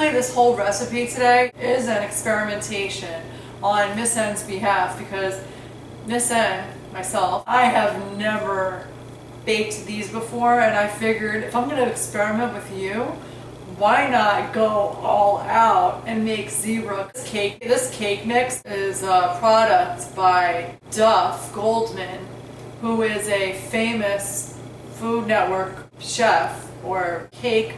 Basically, this whole recipe today is an experimentation on Miss N's behalf because Miss N, myself, I have never baked these before, and I figured if I'm going to experiment with you, why not go all out and make zebra cake? This cake mix is a product by Duff Goldman, who is a famous Food Network chef or cake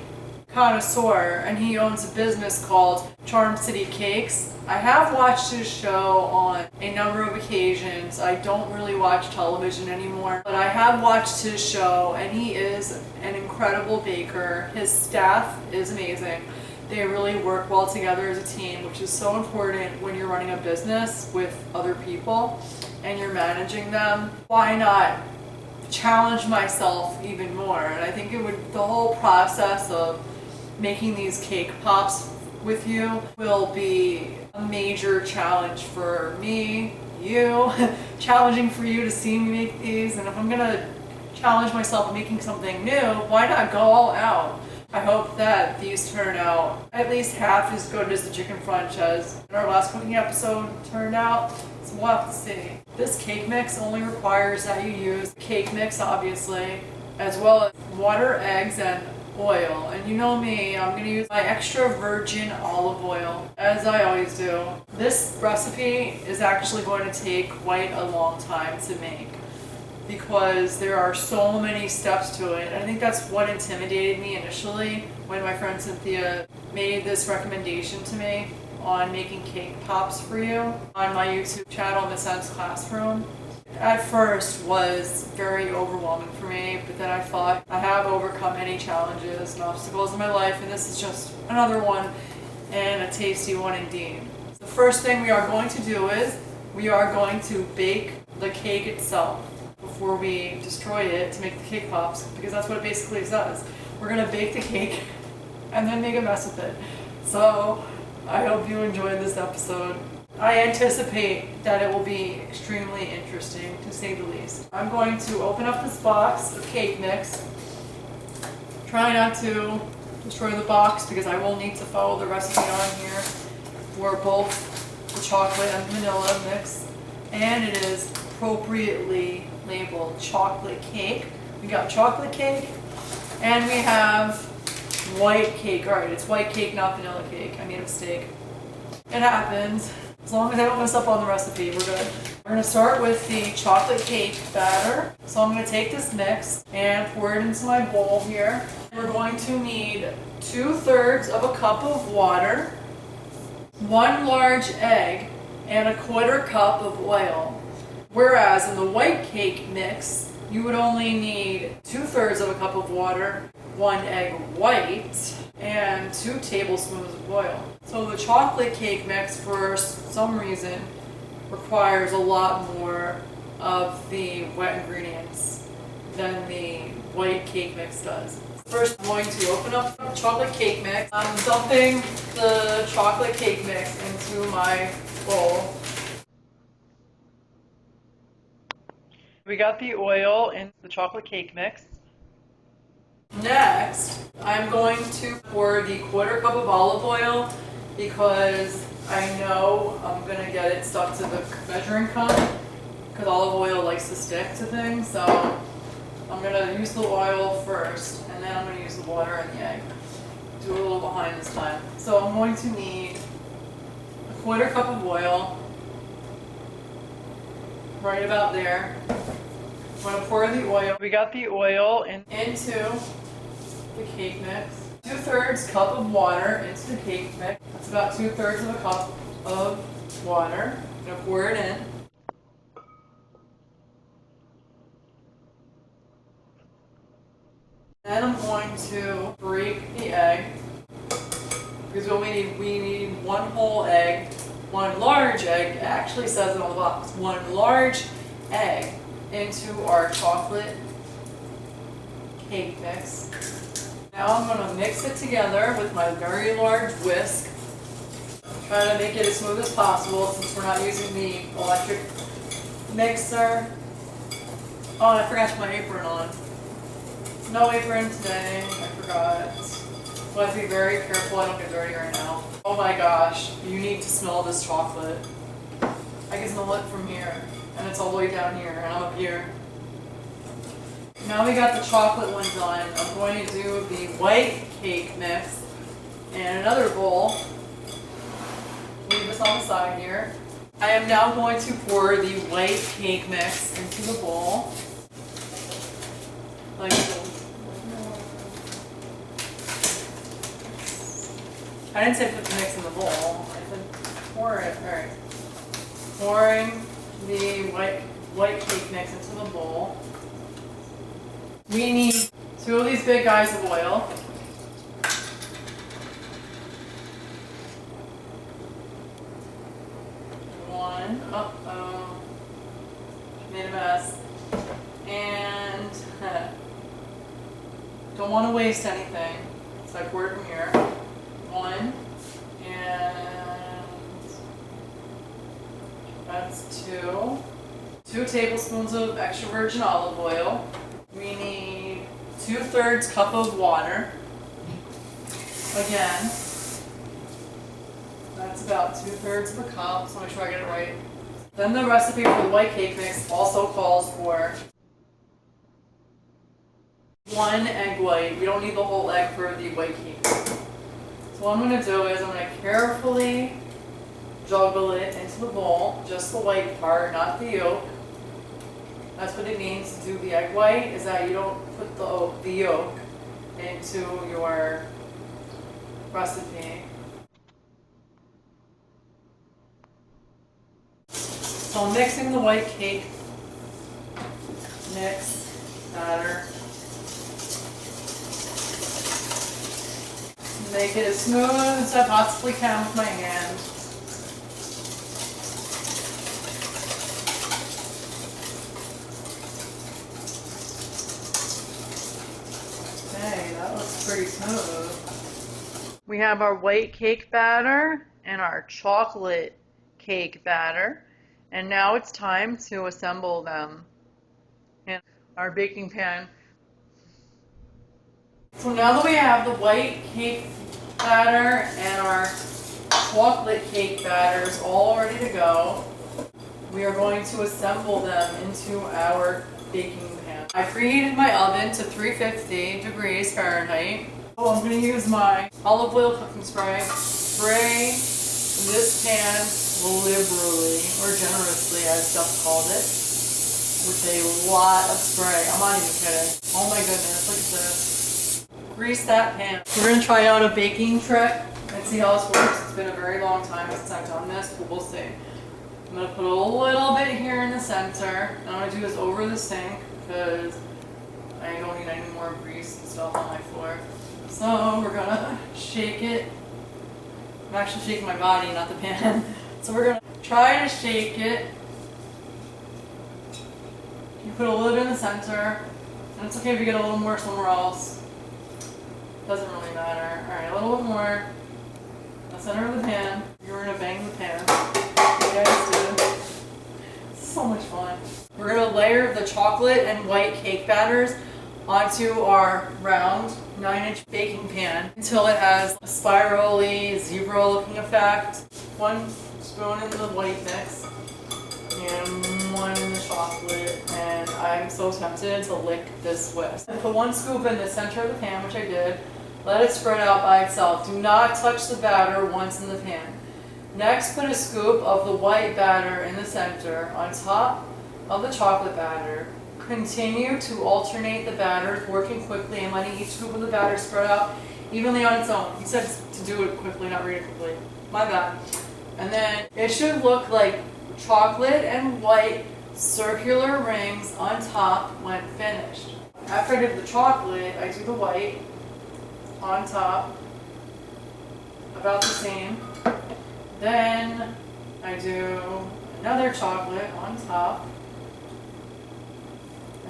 connoisseur, and he owns a business called Charm City Cakes. I have watched his show on a number of occasions. I don't really watch television anymore, but I have watched his show, and he is an incredible baker. His staff is amazing. They really work well together as a team, which is so important when you're running a business with other people and you're managing them. Why not challenge myself even more? And I think the whole process of making these cake pops with you will be a major challenge for me, you, challenging for you to see me make these. And if I'm gonna challenge myself making something new, why not go all out? I hope that these turn out at least half as good as the chicken French as in our last cooking episode turned out. So we'll have to see. This cake mix only requires that you use cake mix, obviously, as well as water, eggs, and oil. And you know me, I'm going to use my extra virgin olive oil, as I always do. This recipe is actually going to take quite a long time to make because there are so many steps to it. I think that's what intimidated me initially when my friend Cynthia made this recommendation to me on making cake pops for you on my YouTube channel, Miss N's Classroom. At first was very overwhelming for me, but then I thought I have overcome any challenges and obstacles in my life, and this is just another one, and a tasty one indeed. The first thing we are going to do is we are going to bake the cake itself before we destroy it to make the cake pops, because that's what it basically does. We're going to bake the cake and then make a mess with it. So I hope you enjoyed this episode. I anticipate that it will be extremely interesting, to say the least. I'm going to open up this box of cake mix. Try not to destroy the box because I will need to follow the recipe on here for both the chocolate and vanilla mix. And it is appropriately labeled chocolate cake. We got chocolate cake and we have white cake. Alright, it's white cake, not vanilla cake. I made a mistake. It happens. As long as I don't mess up on the recipe, we're good. We're going to start with the chocolate cake batter. So I'm going to take this mix and pour it into my bowl here. We're going to need 2/3 of a cup of water, 1 large egg, and 1/4 cup of oil. Whereas in the white cake mix, you would only need 2/3 of a cup of water, 1 egg white, and 2 tablespoons of oil. So the chocolate cake mix, for some reason, requires a lot more of the wet ingredients than the white cake mix does. First, I'm going to open up the chocolate cake mix. I'm dumping the chocolate cake mix into my bowl. We got the oil in the chocolate cake mix. Next, I'm going to pour the 1/4 cup of olive oil because I know I'm going to get it stuck to the measuring cup because olive oil likes to stick to things. So I'm going to use the oil first and then I'm going to use the water and the egg. Do it a little behind this time. So I'm going to need 1/4 cup of oil, right about there. I'm going to pour the oil. We got the oil into the cake mix. 2/3 cup of water into the cake mix. That's about 2/3 of a cup of water. I'm going to pour it in. Then I'm going to break the egg because we need 1 whole egg, 1 large egg. It actually says it on the box. 1 large egg into our chocolate cake mix. Now I'm going to mix it together with my very large whisk. Try to make it as smooth as possible since we're not using the electric mixer. Oh, and I forgot to put my apron on. No apron today, I forgot. So I have to be very careful I don't get dirty right now. Oh my gosh, you need to smell this chocolate. I can smell it from here, and it's all the way down here, and I'm up here. Now we got the chocolate one done. I'm going to do the white cake mix in another bowl. Leave this on the side here. I am now going to pour the white cake mix into the bowl. Like this. I didn't say put the mix in the bowl. I said pour it. Alright. Pouring the white cake mix into the bowl. We need 2 of these big guys of oil. One. Uh-oh. Made a mess. And don't want to waste anything. So I poured it from here. 1. And that's 2. 2 tablespoons of extra virgin olive oil. We need 2/3 cup of water. Again, that's about 2/3 of a cup, so make sure I get it right. Then the recipe for the white cake mix also calls for 1 egg white. We don't need the whole egg for the white cake mix. So what I'm going to do is I'm going to carefully juggle it into the bowl, just the white part, not the yolk. That's what it means to do the egg white, is that you don't put the yolk into your recipe. So I'm mixing the white cake mix batter. Make it as smooth as I possibly can with my hand. Okay, that looks pretty smooth. We have our white cake batter and our chocolate cake batter. And now it's time to assemble them in our baking pan. So now that we have the white cake batter and our chocolate cake batters all ready to go, we are going to assemble them into our baking pan. I preheated my oven to 350 degrees Fahrenheit. So I'm going to use my olive oil cooking spray. Spray this pan liberally, or generously as Jeff called it, with a lot of spray. I'm not even kidding. Oh my goodness, look at this. Grease that pan. We're going to try out a baking trick and see how this works. It's been a very long time since I've done this, but we'll see. I'm going to put a little bit here in the center. And I'm going to do this over the sink because I don't need any more grease and stuff on my floor. So we're going to shake it. I'm actually shaking my body, not the pan. So we're going to try to shake it. You put a little bit in the center. And it's okay if you get a little more somewhere else. Doesn't really matter. Alright, a little bit more. The center of the pan. You're going to bang the pan. You guys do. This is so much fun. We're going to layer the chocolate and white cake batters onto our round 9-inch baking pan until it has a spirally, zebra looking effect. 1 spoon in the white mix and 1 in the chocolate, and I'm so tempted to lick this whisk. And put 1 scoop in the center of the pan, which I did. Let it spread out by itself. Do not touch the batter once in the pan. Next, put a scoop of the white batter in the center on top of the chocolate batter. Continue to alternate the batters, working quickly and letting each scoop of the batter spread out evenly on its own. He said to do it quickly, not read it quickly. My bad. And then it should look like chocolate and white circular rings on top when finished. After I did the chocolate, I do the white on top, about the same. Then I do another chocolate on top.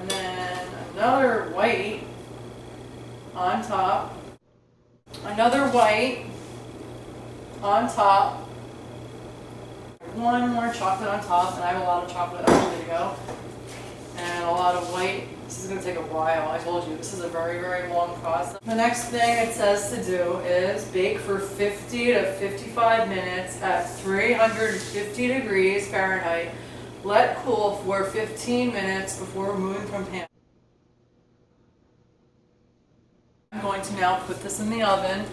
And then another white on top, another white on top, 1 more chocolate on top, and I have a lot of chocolate actually to go, and a lot of white This is gonna take a while. I told you, this is a very, very long process. The next thing it says to do is bake for 50 to 55 minutes at 350 degrees Fahrenheit. Let cool for 15 minutes before removing from pan. I'm going to now put this in the oven.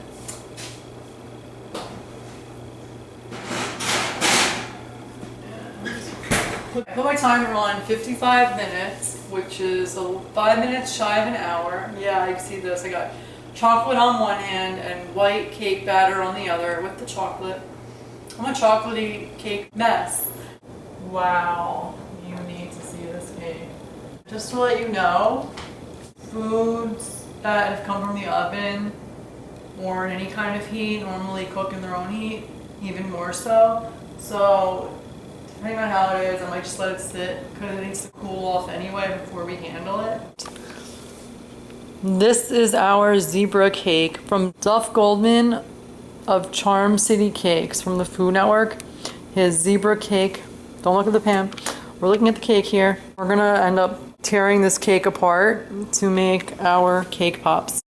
I put my timer on 55 minutes, which is 5 minutes shy of an hour. Yeah, you can see this. I got chocolate on one hand and white cake batter on the other with the chocolate. I'm a chocolatey cake mess. Wow, you need to see this cake. Just to let you know, foods that have come from the oven or in any kind of heat normally cook in their own heat, even more so. So depending on how it is, I might just let it sit because it needs to cool off anyway before we handle it. This is our zebra cake from Duff Goldman of Charm City Cakes from the Food Network. His zebra cake. Don't look at the pan. We're looking at the cake here. We're gonna end up tearing this cake apart to make our cake pops.